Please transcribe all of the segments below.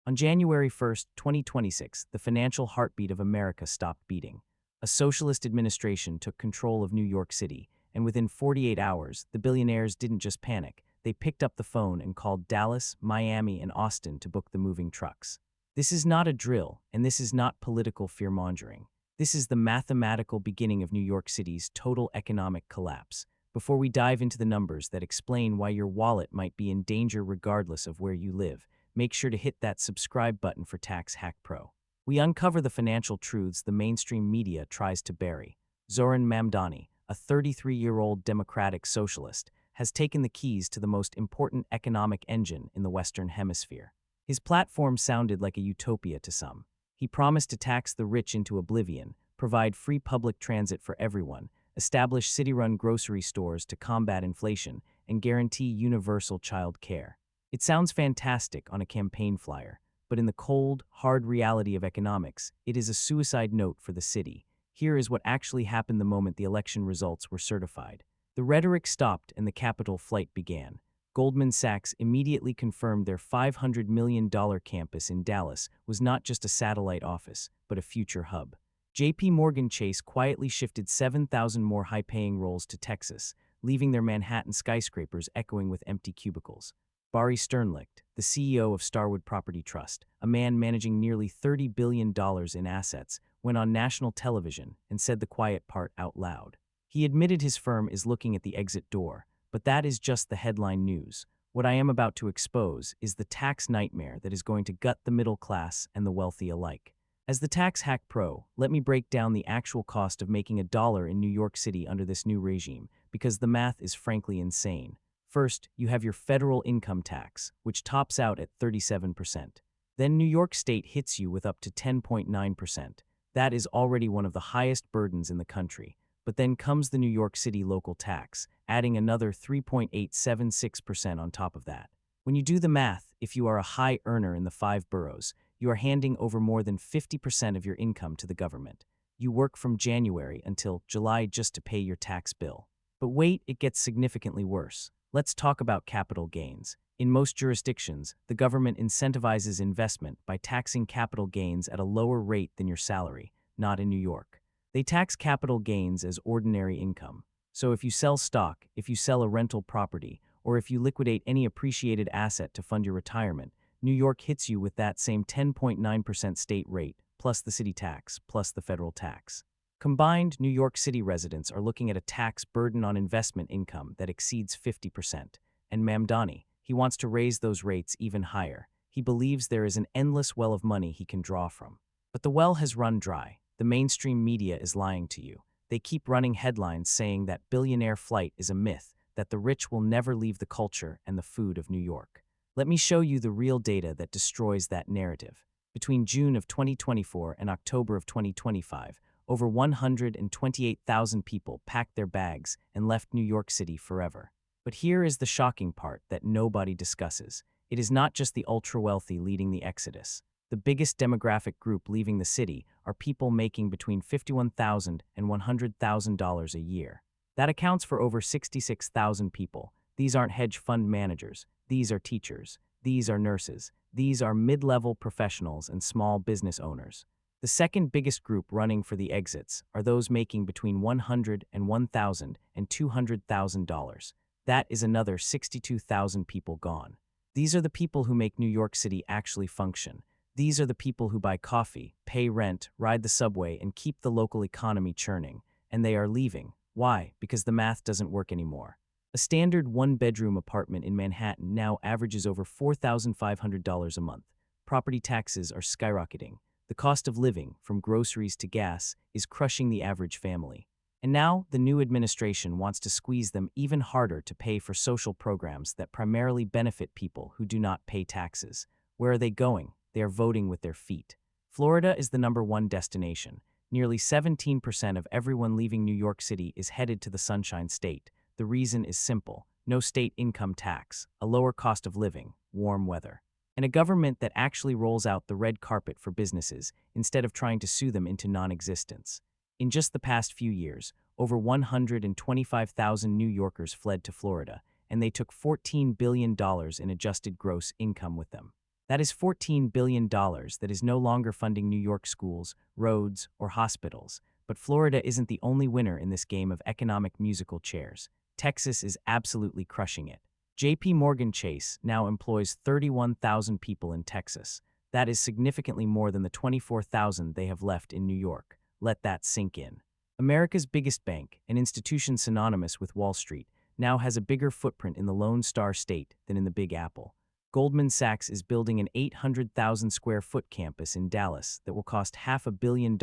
On January 1st, 2026, the financial heartbeat of America stopped beating. A socialist administration took control of New York City, and within 48 hours, the billionaires didn't just panic. They picked up the phone and called Dallas, Miami, and Austin to book the moving trucks. This is not a drill, and this is not political fear-mongering. This is the mathematical beginning of New York City's total economic collapse. Before we dive into the numbers that explain why your wallet might be in danger regardless of where you live, make sure to hit that subscribe button for Tax Hack Pro. We uncover the financial truths the mainstream media tries to bury. Zoran Mamdani, a 33-year-old democratic socialist, has taken the keys to the most important economic engine in the Western Hemisphere. His platform sounded like a utopia to some. He promised to tax the rich into oblivion, provide free public transit for everyone, establish city-run grocery stores to combat inflation, and guarantee universal child care. It sounds fantastic on a campaign flyer, but in the cold, hard reality of economics, it is a suicide note for the city. Here is what actually happened the moment the election results were certified. The rhetoric stopped and the capital flight began. Goldman Sachs immediately confirmed their $500 million campus in Dallas was not just a satellite office, but a future hub. JP Morgan Chase quietly shifted 7,000 more high-paying roles to Texas, leaving their Manhattan skyscrapers echoing with empty cubicles. Barry Sternlicht, the CEO of Starwood Property Trust, a man managing nearly $30 billion in assets, went on national television and said the quiet part out loud. He admitted his firm is looking at the exit door, but that is just the headline news. What I am about to expose is the tax nightmare that is going to gut the middle class and the wealthy alike. As the Tax Hack Pro, let me break down the actual cost of making $1 in New York City under this new regime, because the math is frankly insane. First, you have your federal income tax, which tops out at 37%. Then New York State hits you with up to 10.9%. That is already one of the highest burdens in the country. But then comes the New York City local tax, adding another 3.876% on top of that. When you do the math, if you are a high earner in the 5 boroughs, you are handing over more than 50% of your income to the government. You work from January until July just to pay your tax bill. But wait, it gets significantly worse. Let's talk about capital gains. In most jurisdictions, the government incentivizes investment by taxing capital gains at a lower rate than your salary, not in New York. They tax capital gains as ordinary income. So if you sell stock, if you sell a rental property, or if you liquidate any appreciated asset to fund your retirement, New York hits you with that same 10.9% state rate, plus the city tax, plus the federal tax. Combined, New York City residents are looking at a tax burden on investment income that exceeds 50%. And Mamdani, he wants to raise those rates even higher. He believes there is an endless well of money he can draw from. But the well has run dry. The mainstream media is lying to you. They keep running headlines saying that billionaire flight is a myth, that the rich will never leave the culture and the food of New York. Let me show you the real data that destroys that narrative. Between June of 2024 and October of 2025, over 128,000 people packed their bags and left New York City forever. But here is the shocking part that nobody discusses. It is not just the ultra-wealthy leading the exodus. The biggest demographic group leaving the city are people making between $51,000 and $100,000 a year. That accounts for over 66,000 people. These aren't hedge fund managers. These are teachers. These are nurses. These are mid-level professionals and small business owners. The second biggest group running for the exits are those making between $100,000 and $1,000 and $200,000. That is another 62,000 people gone. These are the people who make New York City actually function. These are the people who buy coffee, pay rent, ride the subway, and keep the local economy churning. And they are leaving. Why? Because the math doesn't work anymore. A standard one-bedroom apartment in Manhattan now averages over $4,500 a month. Property taxes are skyrocketing. The cost of living, from groceries to gas, is crushing the average family. And now, the new administration wants to squeeze them even harder to pay for social programs that primarily benefit people who do not pay taxes. Where are they going? They are voting with their feet. Florida is the #1 destination. Nearly 17% of everyone leaving New York City is headed to the Sunshine State. The reason is simple: no state income tax, a lower cost of living, warm weather, and a government that actually rolls out the red carpet for businesses instead of trying to sue them into non-existence. In just the past few years, over 125,000 New Yorkers fled to Florida, and they took $14 billion in adjusted gross income with them. That is $14 billion that is no longer funding New York schools, roads, or hospitals. But Florida isn't the only winner in this game of economic musical chairs. Texas is absolutely crushing it. JP Morgan Chase now employs 31,000 people in Texas. That is significantly more than the 24,000 they have left in New York. Let that sink in. America's biggest bank, an institution synonymous with Wall Street, now has a bigger footprint in the Lone Star State than in the Big Apple. Goldman Sachs is building an 800,000 square foot campus in Dallas that will cost $500 million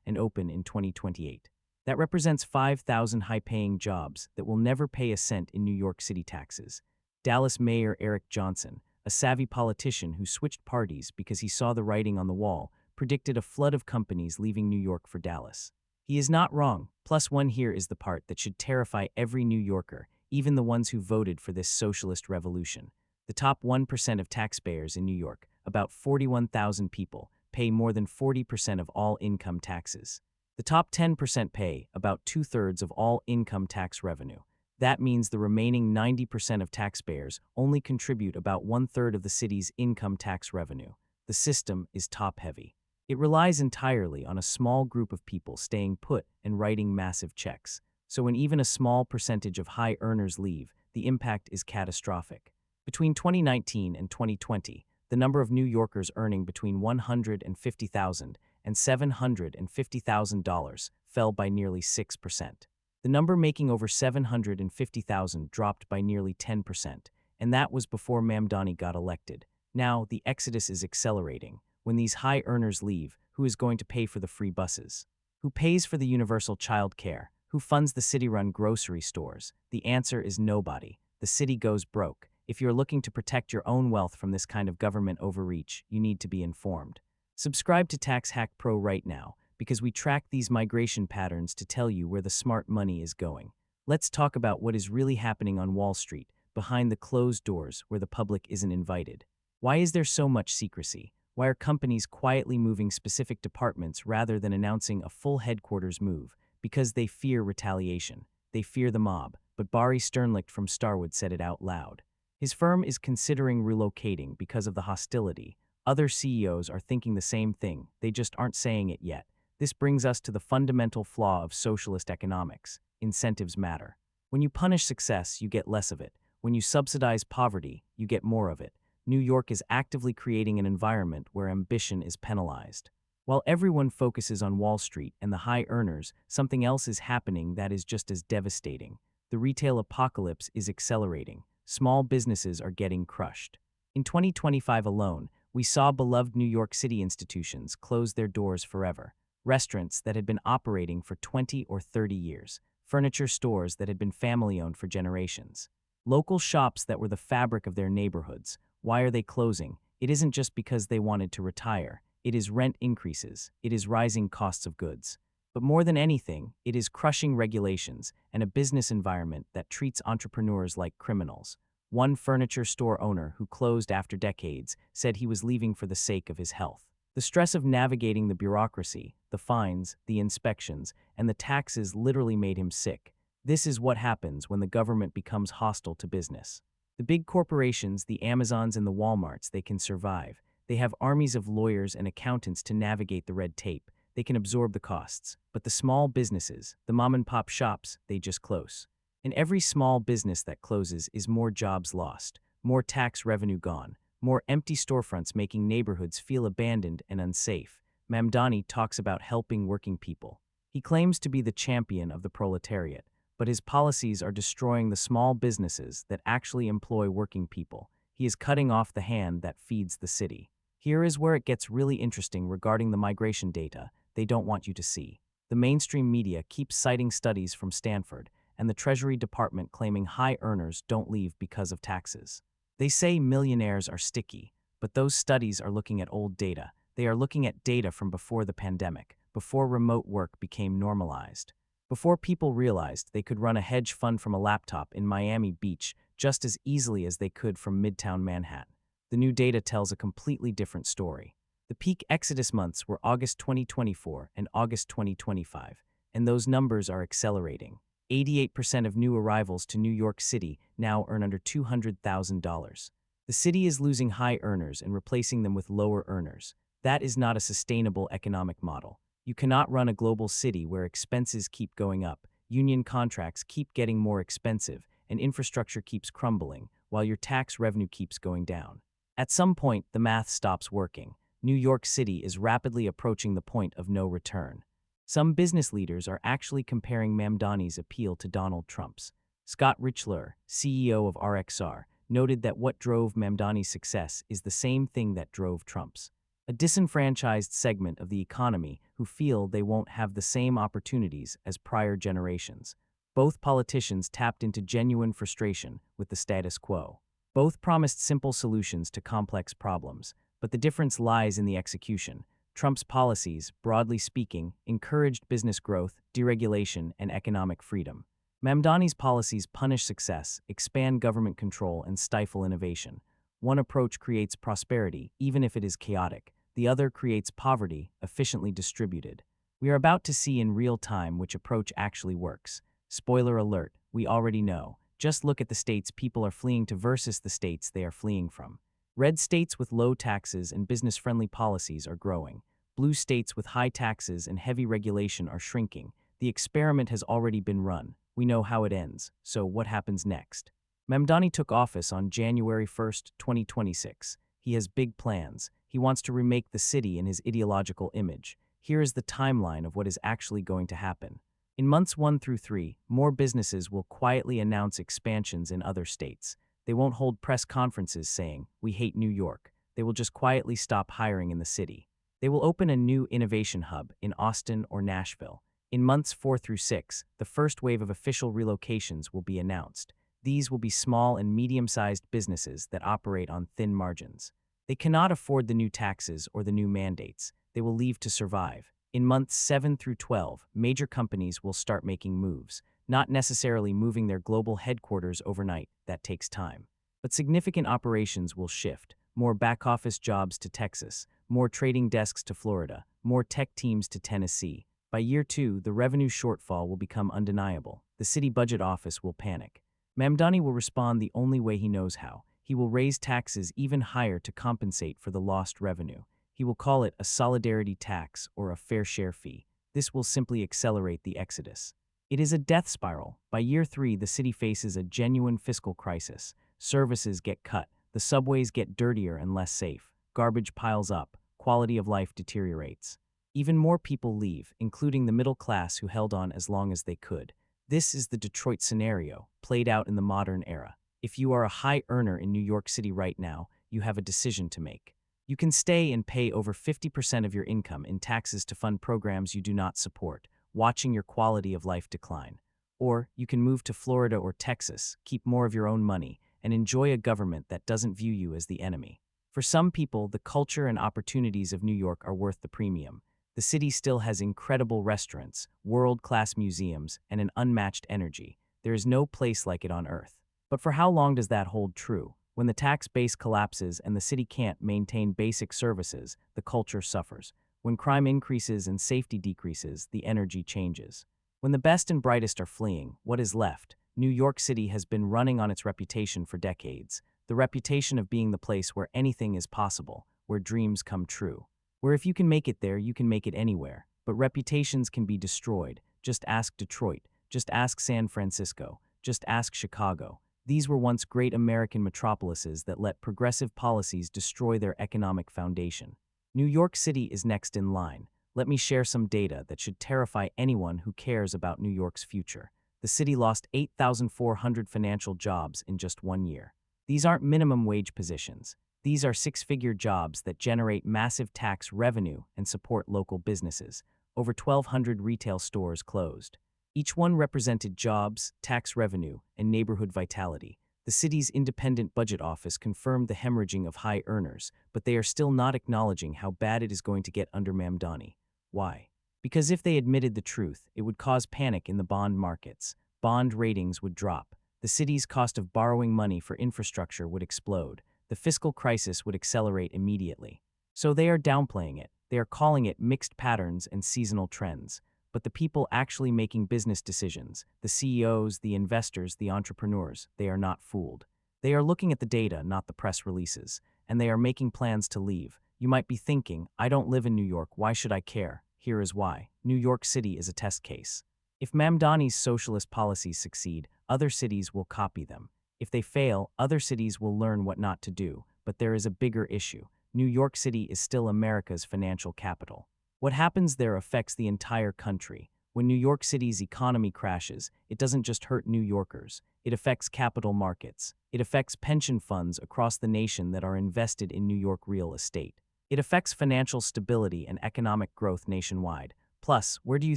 and open in 2028. That represents 5,000 high-paying jobs that will never pay a cent in New York City taxes. Dallas Mayor Eric Johnson, a savvy politician who switched parties because he saw the writing on the wall, predicted a flood of companies leaving New York for Dallas. He is not wrong. Plus one here is the part that should terrify every New Yorker, even the ones who voted for this socialist revolution. The top 1% of taxpayers in New York, about 41,000 people, pay more than 40% of all income taxes. The top 10% pay about 2/3 of all income tax revenue. That means the remaining 90% of taxpayers only contribute about 1/3 of the city's income tax revenue. The system is top-heavy. It relies entirely on a small group of people staying put and writing massive checks. So when even a small percentage of high earners leave, the impact is catastrophic. Between 2019 and 2020, the number of New Yorkers earning between $150,000 and $750,000 fell by nearly 6%. The number making over $750,000 dropped by nearly 10%, and that was before Mamdani got elected. Now, the exodus is accelerating. When these high earners leave, who is going to pay for the free buses? Who pays for the universal child care? Who funds the city-run grocery stores? The answer is nobody. The city goes broke. If you're looking to protect your own wealth from this kind of government overreach, you need to be informed. Subscribe to Tax Hack Pro right now, because we track these migration patterns to tell you where the smart money is going. Let's talk about what is really happening on Wall Street, behind the closed doors where the public isn't invited. Why is there so much secrecy? Why are companies quietly moving specific departments rather than announcing a full headquarters move? Because they fear retaliation. They fear the mob. But Barry Sternlicht from Starwood said it out loud. His firm is considering relocating because of the hostility. Other CEOs are thinking the same thing. They just aren't saying it yet. This brings us to the fundamental flaw of socialist economics. Incentives matter. When you punish success, you get less of it. When you subsidize poverty, you get more of it. New York is actively creating an environment where ambition is penalized. While everyone focuses on Wall Street and the high earners, something else is happening that is just as devastating. The retail apocalypse is accelerating. Small businesses are getting crushed. In 2025 alone, we saw beloved New York City institutions close their doors forever. Restaurants that had been operating for 20 or 30 years. Furniture stores that had been family-owned for generations. Local shops that were the fabric of their neighborhoods. Why are they closing? It isn't just because they wanted to retire. It is rent increases. It is rising costs of goods. But more than anything, it is crushing regulations and a business environment that treats entrepreneurs like criminals. One furniture store owner who closed after decades said he was leaving for the sake of his health. The stress of navigating the bureaucracy, the fines, the inspections, and the taxes literally made him sick. This is what happens when the government becomes hostile to business. The big corporations, the Amazons and the Walmarts, they can survive. They have armies of lawyers and accountants to navigate the red tape. They can absorb the costs. But the small businesses, the mom-and-pop shops, they just close. And every small business that closes is more jobs lost, more tax revenue gone, more empty storefronts making neighborhoods feel abandoned and unsafe. Mamdani talks about helping working people. He claims to be the champion of the proletariat, but his policies are destroying the small businesses that actually employ working people. He is cutting off the hand that feeds the city. Here is where it gets really interesting regarding the migration data they don't want you to see. The mainstream media keeps citing studies from Stanford and the Treasury Department claiming high earners don't leave because of taxes. They say millionaires are sticky, but those studies are looking at old data. They are looking at data from before the pandemic, before remote work became normalized. Before people realized they could run a hedge fund from a laptop in Miami Beach just as easily as they could from Midtown Manhattan. The new data tells a completely different story. The peak exodus months were August 2024 and August 2025, and those numbers are accelerating. 88% of new arrivals to New York City now earn under $200,000. The city is losing high earners and replacing them with lower earners. That is not a sustainable economic model. You cannot run a global city where expenses keep going up, union contracts keep getting more expensive, and infrastructure keeps crumbling, while your tax revenue keeps going down. At some point, the math stops working. New York City is rapidly approaching the point of no return. Some business leaders are actually comparing Mamdani's appeal to Donald Trump's. Scott Richler, CEO of RXR, noted that what drove Mamdani's success is the same thing that drove Trump's. A disenfranchised segment of the economy who feel they won't have the same opportunities as prior generations. Both politicians tapped into genuine frustration with the status quo. Both promised simple solutions to complex problems, but the difference lies in the execution. Trump's policies, broadly speaking, encouraged business growth, deregulation, and economic freedom. Mamdani's policies punish success, expand government control, and stifle innovation. One approach creates prosperity, even if it is chaotic. The other creates poverty, efficiently distributed. We are about to see in real time which approach actually works. Spoiler alert, we already know. Just look at the states people are fleeing to versus the states they are fleeing from. Red states with low taxes and business-friendly policies are growing. Blue states with high taxes and heavy regulation are shrinking. The experiment has already been run. We know how it ends. So what happens next? Mamdani took office on January 1, 2026. He has big plans. He wants to remake the city in his ideological image. Here is the timeline of what is actually going to happen. In months 1 through 3, more businesses will quietly announce expansions in other states. They won't hold press conferences saying, "We hate New York." They will just quietly stop hiring in the city. They will open a new innovation hub in Austin or Nashville. In months 4 through 6, the first wave of official relocations will be announced. These will be small and medium-sized businesses that operate on thin margins. They cannot afford the new taxes or the new mandates. They will leave to survive. In months 7 through 12, major companies will start making moves, not necessarily moving their global headquarters overnight. That takes time. But significant operations will shift. More back-office jobs to Texas, more trading desks to Florida, more tech teams to Tennessee. By year 2, the revenue shortfall will become undeniable. The city budget office will panic. Mamdani will respond the only way he knows how. He will raise taxes even higher to compensate for the lost revenue. He will call it a solidarity tax or a fair share fee. This will simply accelerate the exodus. It is a death spiral. By year 3, the city faces a genuine fiscal crisis. Services get cut. The subways get dirtier and less safe. Garbage piles up. Quality of life deteriorates. Even more people leave, including the middle class who held on as long as they could. This is the Detroit scenario, played out in the modern era. If you are a high earner in New York City right now, you have a decision to make. You can stay and pay over 50% of your income in taxes to fund programs you do not support, watching your quality of life decline. Or you can move to Florida or Texas, keep more of your own money, and enjoy a government that doesn't view you as the enemy. For some people, the culture and opportunities of New York are worth the premium. The city still has incredible restaurants, world-class museums, and an unmatched energy. There is no place like it on Earth. But for how long does that hold true? When the tax base collapses and the city can't maintain basic services, the culture suffers. When crime increases and safety decreases, the energy changes. When the best and brightest are fleeing, what is left? New York City has been running on its reputation for decades. The reputation of being the place where anything is possible, where dreams come true. Where if you can make it there, you can make it anywhere. But reputations can be destroyed. Just ask Detroit. Just ask San Francisco. Just ask Chicago. These were once great American metropolises that let progressive policies destroy their economic foundation. New York City is next in line. Let me share some data that should terrify anyone who cares about New York's future. The city lost 8,400 financial jobs in just 1 year. These aren't minimum wage positions. These are six-figure jobs that generate massive tax revenue and support local businesses. Over 1,200 retail stores closed. Each one represented jobs, tax revenue, and neighborhood vitality. The city's independent budget office confirmed the hemorrhaging of high earners, but they are still not acknowledging how bad it is going to get under Mamdani. Why? Because if they admitted the truth, it would cause panic in the bond markets. Bond ratings would drop. The city's cost of borrowing money for infrastructure would explode. The fiscal crisis would accelerate immediately. So they are downplaying it. They are calling it mixed patterns and seasonal trends. But the people actually making business decisions, the CEOs, the investors, the entrepreneurs, they are not fooled. They are looking at the data, not the press releases, and they are making plans to leave. You might be thinking, I don't live in New York, why should I care? Here is why. New York City is a test case. If Mamdani's socialist policies succeed, other cities will copy them. If they fail, other cities will learn what not to do. But there is a bigger issue. New York City is still America's financial capital. What happens there affects the entire country. When New York City's economy crashes, it doesn't just hurt New Yorkers. It affects capital markets. It affects pension funds across the nation that are invested in New York real estate. It affects financial stability and economic growth nationwide. Plus, where do you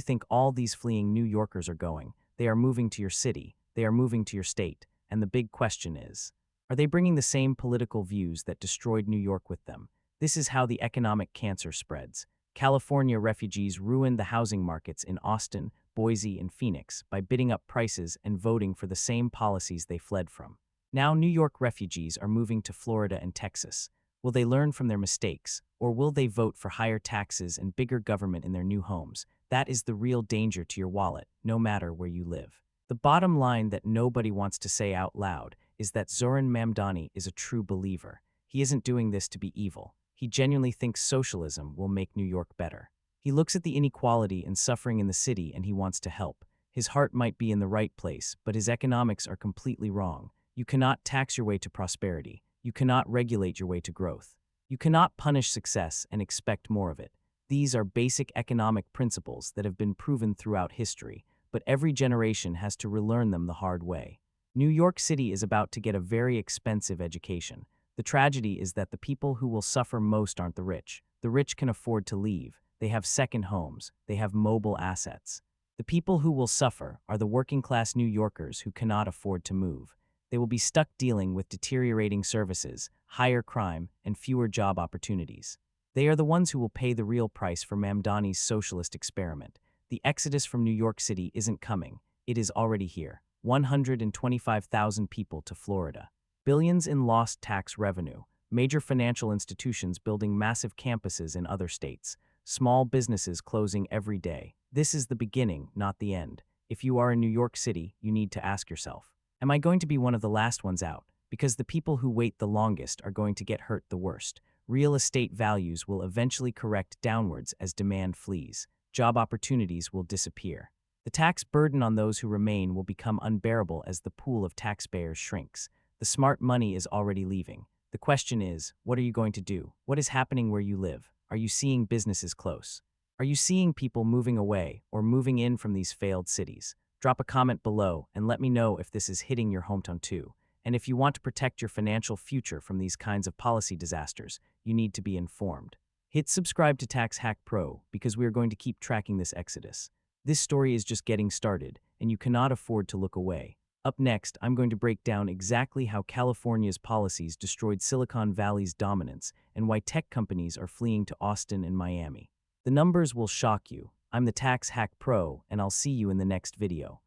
think all these fleeing New Yorkers are going? They are moving to your city. They are moving to your state. And the big question is, are they bringing the same political views that destroyed New York with them? This is how the economic cancer spreads. California refugees ruined the housing markets in Austin, Boise, and Phoenix by bidding up prices and voting for the same policies they fled from. Now New York refugees are moving to Florida and Texas. Will they learn from their mistakes, or will they vote for higher taxes and bigger government in their new homes? That is the real danger to your wallet, no matter where you live. The bottom line that nobody wants to say out loud is that Zoran Mamdani is a true believer. He isn't doing this to be evil. He genuinely thinks socialism will make New York better. He looks at the inequality and suffering in the city and he wants to help. His heart might be in the right place, but his economics are completely wrong. You cannot tax your way to prosperity. You cannot regulate your way to growth. You cannot punish success and expect more of it. These are basic economic principles that have been proven throughout history, but every generation has to relearn them the hard way. New York City is about to get a very expensive education. The tragedy is that the people who will suffer most aren't the rich. The rich can afford to leave. They have second homes. They have mobile assets. The people who will suffer are the working-class New Yorkers who cannot afford to move. They will be stuck dealing with deteriorating services, higher crime, and fewer job opportunities. They are the ones who will pay the real price for Mamdani's socialist experiment. The exodus from New York City isn't coming. It is already here. 125,000 people to Florida. Billions in lost tax revenue, major financial institutions building massive campuses in other states, small businesses closing every day. This is the beginning, not the end. If you are in New York City, you need to ask yourself, am I going to be one of the last ones out? Because the people who wait the longest are going to get hurt the worst. Real estate values will eventually correct downwards as demand flees. Job opportunities will disappear. The tax burden on those who remain will become unbearable as the pool of taxpayers shrinks. The smart money is already leaving. The question is, what are you going to do? What is happening where you live? Are you seeing businesses close? Are you seeing people moving away or moving in from these failed cities? Drop a comment below and let me know if this is hitting your hometown too. And if you want to protect your financial future from these kinds of policy disasters, you need to be informed. Hit subscribe to Tax Hack Pro because we are going to keep tracking this exodus. This story is just getting started, and you cannot afford to look away. Up next, I'm going to break down exactly how California's policies destroyed Silicon Valley's dominance and why tech companies are fleeing to Austin and Miami. The numbers will shock you. I'm the Tax Hack Pro, and I'll see you in the next video.